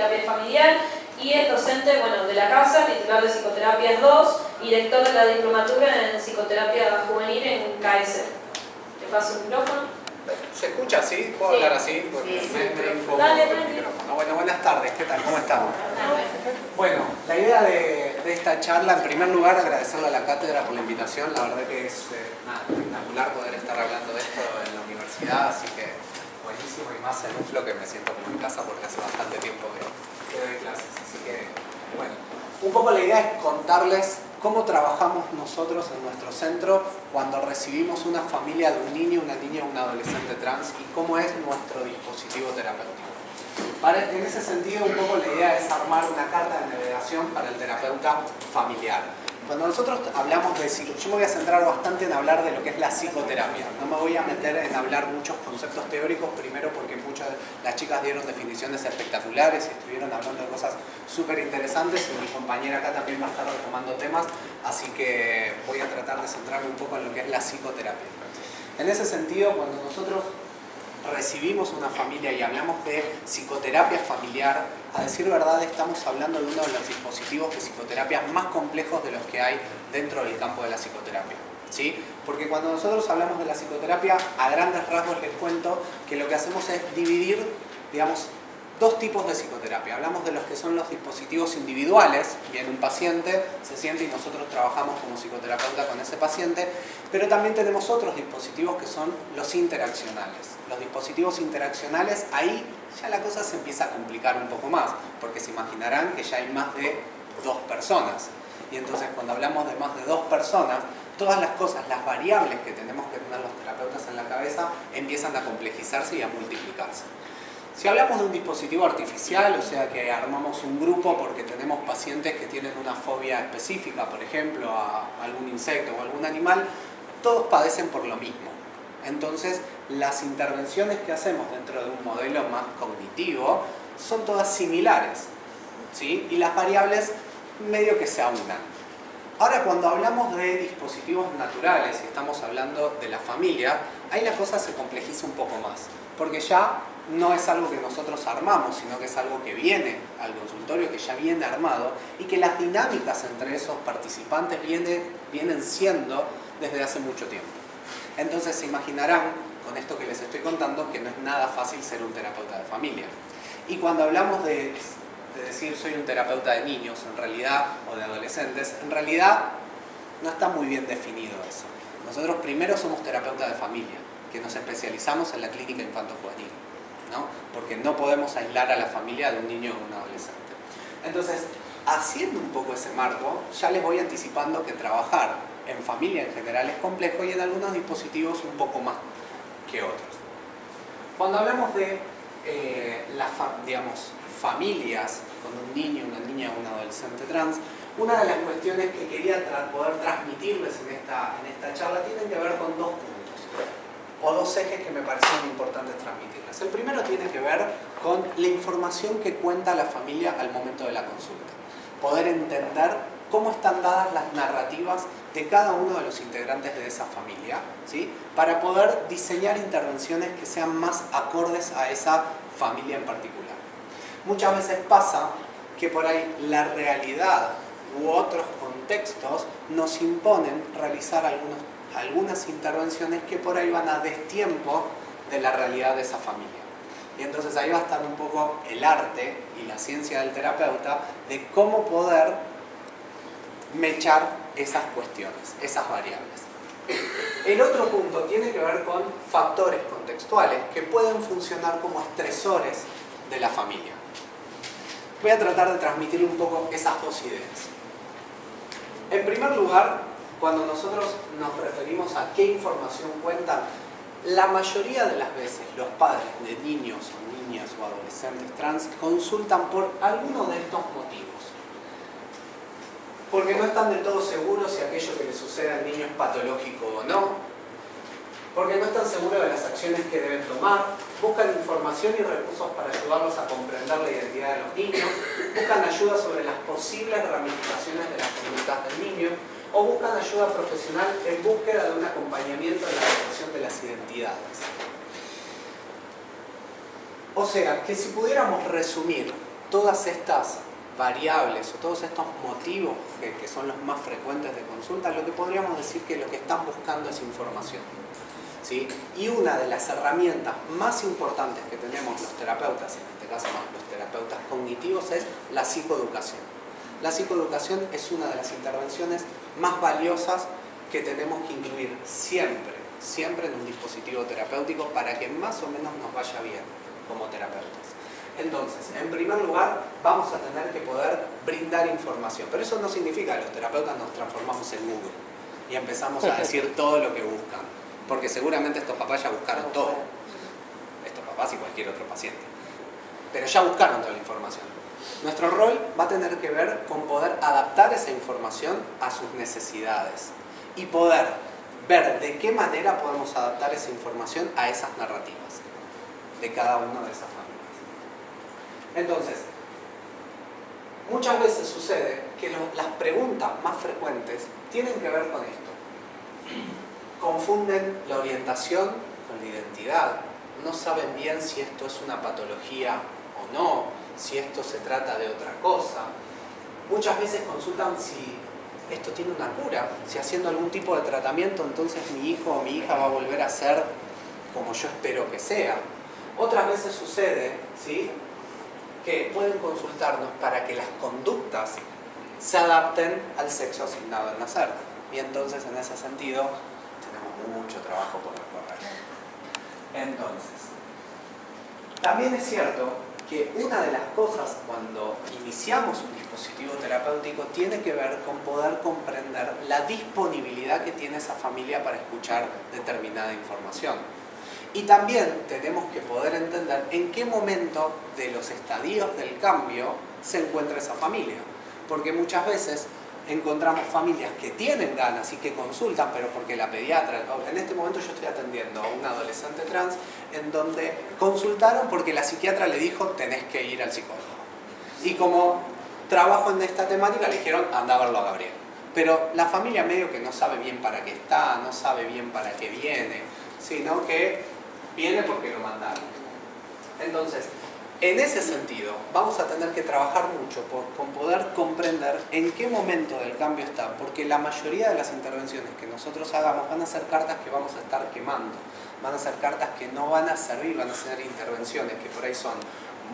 terapia familiar y es docente, bueno, de la casa, titular de Psicoterapias 2 y director de la diplomatura en Psicoterapia Juvenil en KS. Te paso el micrófono. ¿Se escucha así? ¿Puedo hablar así? Porque Sí, me incomodo dale, el micrófono. Bueno, buenas tardes, ¿qué tal? ¿Cómo están? Bueno, la idea de esta charla, en primer lugar, agradecerle a la cátedra por la invitación. La verdad que es espectacular poder estar hablando de esto en la universidad, así que buenísimo, y más en UFLO, que me siento como en casa porque hace bastante tiempo que doy clases. Así que, bueno, un poco la idea es contarles cómo trabajamos nosotros en nuestro centro cuando recibimos una familia de un niño, una niña o un adolescente trans y cómo es nuestro dispositivo terapéutico. En ese sentido, un poco la idea es armar una carta de navegación para el terapeuta familiar. Cuando nosotros hablamos de yo me voy a centrar bastante en hablar de lo que es la psicoterapia. No me voy a meter en hablar muchos conceptos teóricos, primero porque muchas de las chicas dieron definiciones espectaculares y estuvieron hablando de cosas súper interesantes y mi compañera acá también va a estar retomando temas, así que voy a tratar de centrarme un poco en lo que es la psicoterapia. En ese sentido, cuando nosotros recibimos una familia y hablamos de psicoterapia familiar, a decir verdad estamos hablando de uno de los dispositivos de psicoterapia más complejos de los que hay dentro del campo de la psicoterapia, ¿sí? Porque cuando nosotros hablamos de la psicoterapia, a grandes rasgos les cuento que lo que hacemos es dividir, digamos, dos tipos de psicoterapia. Hablamos de los que son los dispositivos individuales, viene un paciente, se siente y nosotros trabajamos como psicoterapeuta con ese paciente, pero también tenemos otros dispositivos que son los interaccionales. Los dispositivos interaccionales, ahí ya la cosa se empieza a complicar un poco más, porque se imaginarán que ya hay más de 2 personas. Y entonces cuando hablamos de más de 2 personas, todas las cosas, las variables que tenemos que tener los terapeutas en la cabeza, empiezan a complejizarse y a multiplicarse. Si hablamos de un dispositivo artificial, o sea que armamos un grupo porque tenemos pacientes que tienen una fobia específica, por ejemplo, a algún insecto o algún animal, todos padecen por lo mismo. Entonces, las intervenciones que hacemos dentro de un modelo más cognitivo son todas similares, ¿sí? Y las variables medio que se aunan. Ahora, cuando hablamos de dispositivos naturales y estamos hablando de la familia, ahí la cosa se complejiza un poco más, porque ya no es algo que nosotros armamos, sino que es algo que viene al consultorio, que ya viene armado y que las dinámicas entre esos participantes vienen siendo desde hace mucho tiempo. Entonces se imaginarán, con esto que les estoy contando, que no es nada fácil ser un terapeuta de familia. Y cuando hablamos de decir soy un terapeuta de niños, en realidad, o de adolescentes, en realidad no está muy bien definido eso. Nosotros primero somos terapeutas de familia, que nos especializamos en la clínica infanto-juvenil, ¿no? Porque no podemos aislar a la familia de un niño o un adolescente. Entonces, haciendo un poco ese marco, ya les voy anticipando que trabajar en familia en general es complejo y en algunos dispositivos un poco más que otros. Cuando hablamos de familias con un niño, una niña o un adolescente trans, una de las cuestiones que quería poder transmitirles en esta charla tienen que ver con 2 puntos o 2 ejes que me parecieron importantes transmitirles. El primero tiene que ver con la información que cuenta la familia al momento de la consulta. Poder entender cómo están dadas las narrativas de cada uno de los integrantes de esa familia, ¿sí? Para poder diseñar intervenciones que sean más acordes a esa familia en particular. Muchas veces pasa que por ahí la realidad u otros contextos nos imponen realizar algunas intervenciones que por ahí van a destiempo de la realidad de esa familia. Y entonces ahí va a estar un poco el arte y la ciencia del terapeuta de cómo poder mechar esas cuestiones, esas variables. El otro punto tiene que ver con factores contextuales que pueden funcionar como estresores de la familia. Voy a tratar de transmitir un poco esas 2 ideas. En primer lugar, cuando nosotros nos referimos a qué información cuentan, la mayoría de las veces los padres de niños o niñas o adolescentes trans consultan por alguno de estos motivos. Porque no están del todo seguros si aquello que le sucede al niño es patológico o no, porque no están seguros de las acciones que deben tomar, buscan información y recursos para ayudarlos a comprender la identidad de los niños, buscan ayuda sobre las posibles ramificaciones de las conductas del niño, o buscan ayuda profesional en búsqueda de un acompañamiento en la formación de las identidades. O sea, que si pudiéramos resumir todas estas variables o todos estos motivos que son los más frecuentes de consulta, lo que podríamos decir que lo que están buscando es información, ¿sí? Y una de las herramientas más importantes que tenemos los terapeutas, en este caso los terapeutas cognitivos, es la psicoeducación. La psicoeducación es una de las intervenciones más valiosas que tenemos que incluir siempre en un dispositivo terapéutico para que más o menos nos vaya bien como terapeutas. Entonces, en primer lugar, vamos a tener que poder brindar información. Pero eso no significa que los terapeutas nos transformamos en Google y empezamos a decir todo lo que buscan. Porque seguramente estos papás ya buscaron todo. Estos papás y cualquier otro paciente. Pero ya buscaron toda la información. Nuestro rol va a tener que ver con poder adaptar esa información a sus necesidades. Y poder ver de qué manera podemos adaptar esa información a esas narrativas de cada una de esas familias. Entonces, muchas veces sucede que las preguntas más frecuentes tienen que ver con esto. Confunden la orientación con la identidad. No saben bien si esto es una patología o no, si esto se trata de otra cosa. Muchas veces consultan si esto tiene una cura, si haciendo algún tipo de tratamiento entonces mi hijo o mi hija va a volver a ser como yo espero que sea. Otras veces sucede, ¿sí?, que pueden consultarnos para que las conductas se adapten al sexo asignado al nacer. Y entonces, en ese sentido, tenemos mucho trabajo por recorrer. Entonces, también es cierto que una de las cosas cuando iniciamos un dispositivo terapéutico tiene que ver con poder comprender la disponibilidad que tiene esa familia para escuchar determinada información. Y también tenemos que poder entender en qué momento de los estadios del cambio se encuentra esa familia. Porque muchas veces encontramos familias que tienen ganas y que consultan, pero porque la pediatra... En este momento yo estoy atendiendo a un adolescente trans en donde consultaron porque la psiquiatra le dijo tenés que ir al psicólogo. Y como trabajo en esta temática le dijeron anda a verlo a Gabriel. Pero la familia medio que no sabe bien para qué está, no sabe bien para qué viene, sino que viene porque lo mandaron. Entonces, en ese sentido, vamos a tener que trabajar mucho con poder comprender en qué momento del cambio está, porque la mayoría de las intervenciones que nosotros hagamos van a ser cartas que vamos a estar quemando, van a ser cartas que no van a servir, van a ser intervenciones que por ahí son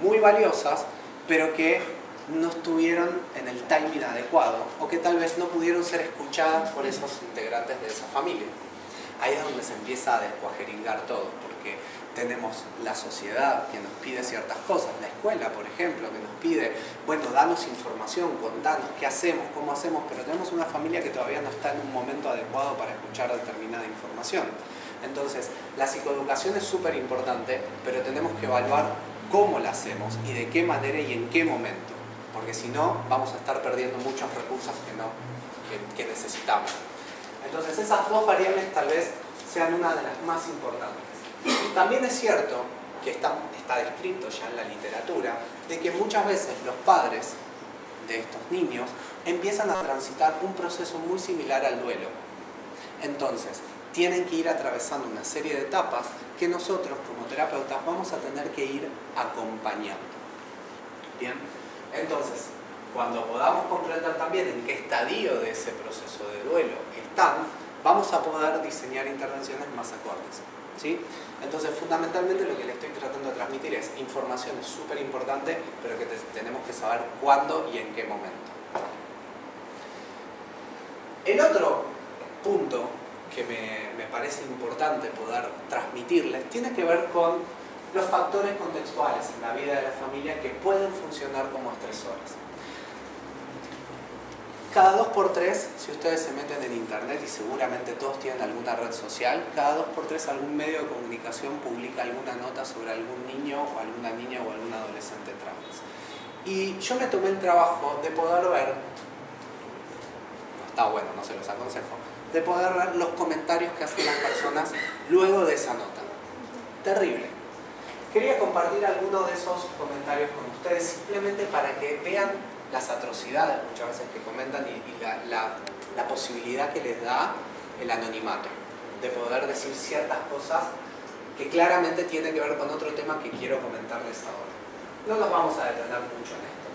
muy valiosas, pero que no estuvieron en el timing adecuado, o que tal vez no pudieron ser escuchadas por esos integrantes de esa familia. Ahí es donde se empieza a descuajeringar todo, porque tenemos la sociedad que nos pide ciertas cosas, la escuela, por ejemplo, que nos pide, bueno, danos información, contanos qué hacemos, cómo hacemos, pero tenemos una familia que todavía no está en un momento adecuado para escuchar determinada información. Entonces, la psicoeducación es súper importante, pero tenemos que evaluar cómo la hacemos y de qué manera y en qué momento, porque si no, vamos a estar perdiendo muchos recursos que necesitamos. Entonces esas dos variables tal vez sean una de las más importantes. También es cierto que está descrito ya en la literatura de que muchas veces los padres de estos niños empiezan a transitar un proceso muy similar al duelo. Entonces tienen que ir atravesando una serie de etapas que nosotros como terapeutas vamos a tener que ir acompañando. Bien, entonces cuando podamos comprender también en qué estadio de ese proceso de duelo están, vamos a poder diseñar intervenciones más acordes, ¿sí? Entonces, fundamentalmente lo que le estoy tratando de transmitir es información es súper importante, pero que tenemos que saber cuándo y en qué momento. El otro punto que me parece importante poder transmitirles tiene que ver con los factores contextuales en la vida de la familia que pueden funcionar como estresores. Cada 2x3, si ustedes se meten en internet y seguramente todos tienen alguna red social, cada 2x3 algún medio de comunicación publica alguna nota sobre algún niño o alguna niña o algún adolescente trans. Y yo me tomé el trabajo de poder ver, no está bueno, no se los aconsejo, de poder ver los comentarios que hacen las personas luego de esa nota. Terrible. Quería compartir algunos de esos comentarios con ustedes simplemente para que vean las atrocidades muchas veces que comentan y la posibilidad que les da el anonimato de poder decir ciertas cosas que claramente tienen que ver con otro tema que quiero comentarles ahora. no nos vamos a detener mucho en esto.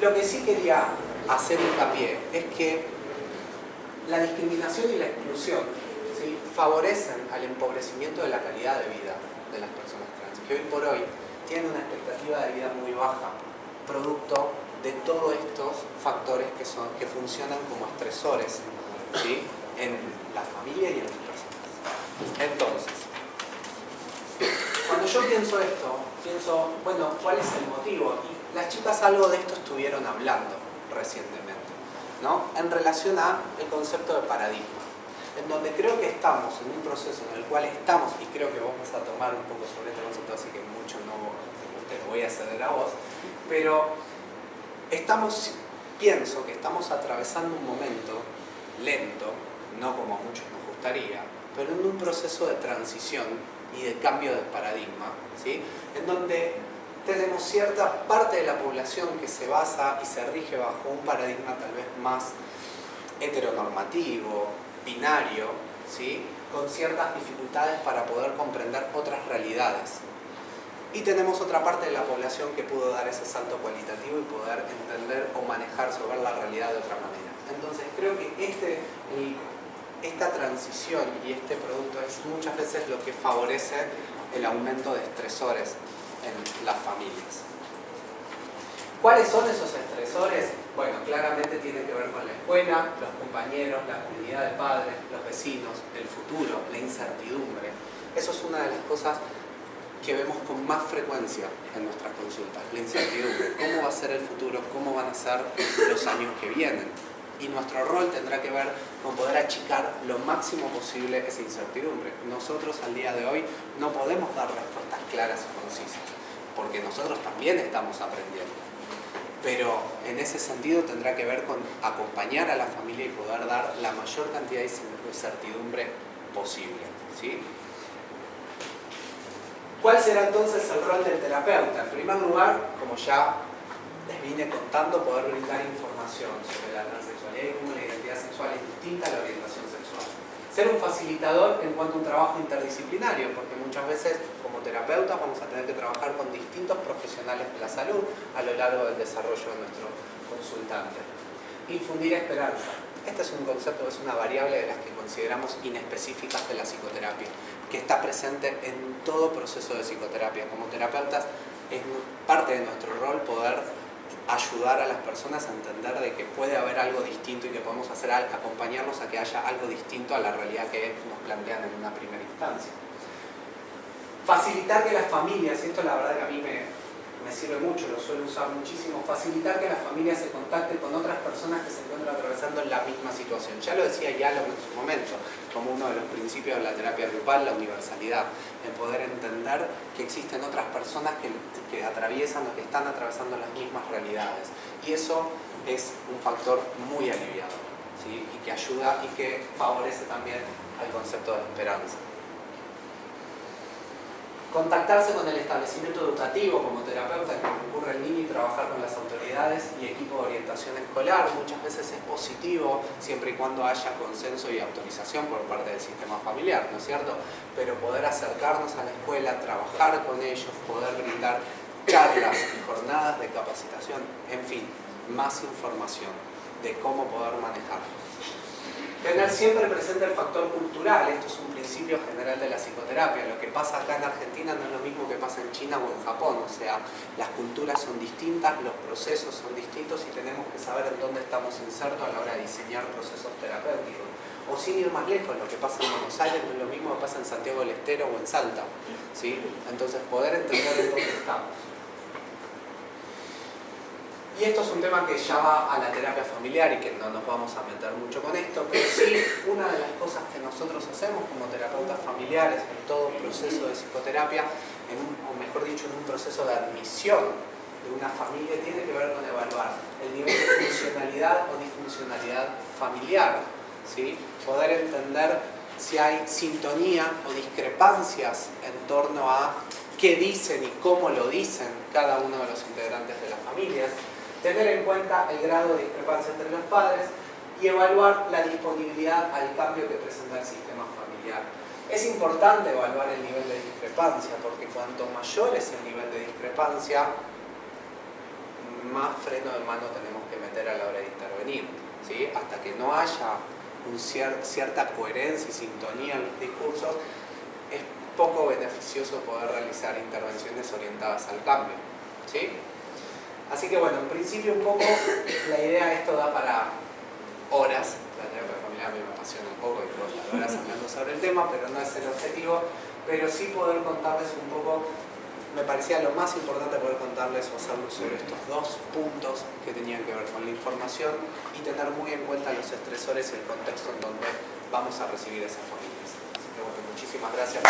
Lo que sí quería hacer hincapié es que la discriminación y la exclusión, ¿sí?, favorecen al empobrecimiento de la calidad de vida de las personas trans, que hoy por hoy tienen una expectativa de vida muy baja, producto de todos estos factores que funcionan como estresores, ¿sí?, en la familia y en las personas. Entonces, cuando yo pienso esto, pienso, bueno, ¿cuál es el motivo? Y las chicas algo de esto estuvieron hablando recientemente, ¿no?, en relación al concepto de paradigma, en donde creo que estamos en un proceso en el cual estamos, y creo que vos vas a tomar un poco sobre este concepto, así que mucho no te voy a ceder a vos, pero pienso que estamos atravesando un momento lento, no como a muchos nos gustaría, pero en un proceso de transición y de cambio de paradigma, ¿sí?, en donde tenemos cierta parte de la población que se basa y se rige bajo un paradigma tal vez más heteronormativo, binario, ¿sí?, con ciertas dificultades para poder comprender otras realidades. Y tenemos otra parte de la población que pudo dar ese salto cualitativo y poder entender o manejarse o ver la realidad de otra manera. Entonces creo que esta transición y este producto es muchas veces lo que favorece el aumento de estresores en las familias. ¿Cuáles son esos estresores? Bueno, claramente tienen que ver con la escuela, los compañeros, la comunidad de padres, los vecinos, el futuro, la incertidumbre. Eso es una de las cosas que vemos con más frecuencia en nuestras consultas, la incertidumbre. ¿Cómo va a ser el futuro? ¿Cómo van a ser los años que vienen? Y nuestro rol tendrá que ver con poder achicar lo máximo posible esa incertidumbre. Nosotros al día de hoy no podemos dar respuestas claras y concisas, porque nosotros también estamos aprendiendo. Pero en ese sentido tendrá que ver con acompañar a la familia y poder dar la mayor cantidad de certidumbre posible, ¿sí? ¿Cuál será entonces el rol del terapeuta? En primer lugar, como ya les vine contando, poder brindar información sobre la transexualidad y cómo la identidad sexual es distinta a la orientación sexual. Ser un facilitador en cuanto a un trabajo interdisciplinario, porque muchas veces como terapeutas vamos a tener que trabajar con distintos profesionales de la salud a lo largo del desarrollo de nuestro consultante. Infundir esperanza. Este es un concepto, es una variable de las que consideramos inespecíficas de la psicoterapia, que está presente en todo proceso de psicoterapia. Como terapeutas es parte de nuestro rol poder ayudar a las personas a entender de que puede haber algo distinto y que podemos hacer acompañarlos a que haya algo distinto a la realidad que nos plantean en una primera instancia. Facilitar que las familias, y esto la verdad que a mí me sirve mucho, lo suelo usar muchísimo, facilitar que las familias se contacten con otras personas que se encuentran atravesando la misma situación. Ya lo decía Yalo en su momento, como uno de los principios de la terapia grupal, la universalidad, en poder entender que existen otras personas que atraviesan o que están atravesando las mismas realidades. Y eso es un factor muy aliviado, ¿sí?, y que ayuda y que favorece también al concepto de esperanza. Contactarse con el establecimiento educativo como terapeuta que concurre el niño y trabajar con las autoridades y equipo de orientación escolar. Muchas veces es positivo siempre y cuando haya consenso y autorización por parte del sistema familiar, ¿no es cierto? Pero poder acercarnos a la escuela, trabajar con ellos, poder brindar charlas y jornadas de capacitación, en fin, más información de cómo poder manejarlos. Tener siempre presente el factor cultural, esto es un principio general de la psicoterapia. Lo que pasa acá en Argentina no es lo mismo que pasa en China o en Japón, o sea, las culturas son distintas, los procesos son distintos y tenemos que saber en dónde estamos insertos a la hora de diseñar procesos terapéuticos. O sin ir más lejos, lo que pasa en Buenos Aires no es lo mismo que pasa en Santiago del Estero o en Salta, ¿sí? Entonces poder entender en dónde estamos. Y esto es un tema que ya va a la terapia familiar y que no nos vamos a meter mucho con esto, pero sí una de las cosas que nosotros hacemos como terapeutas familiares en todo proceso de psicoterapia, o mejor dicho, en un proceso de admisión de una familia, tiene que ver con evaluar el nivel de funcionalidad o disfuncionalidad familiar, ¿sí? Poder entender si hay sintonía o discrepancias en torno a qué dicen y cómo lo dicen cada uno de los integrantes de las familias. Tener en cuenta el grado de discrepancia entre los padres y evaluar la disponibilidad al cambio que presenta el sistema familiar Es importante evaluar el nivel de discrepancia, porque cuanto mayor es el nivel de discrepancia, más freno de mano tenemos que meter a la hora de intervenir, ¿sí? Hasta que no haya cierta coherencia y sintonía en los discursos, es poco beneficioso poder realizar intervenciones orientadas al cambio, ¿sí? Así que bueno, en principio un poco la idea, esto da para horas. La terapia familiar a mí me apasiona un poco y puedo estar horas hablando sobre el tema, pero no es el objetivo. Pero sí poder contarles un poco, me parecía lo más importante poder contarles o hacer luz sobre estos dos puntos que tenían que ver con la información y tener muy en cuenta los estresores y el contexto en donde vamos a recibir esas familias. Así que bueno, muchísimas gracias.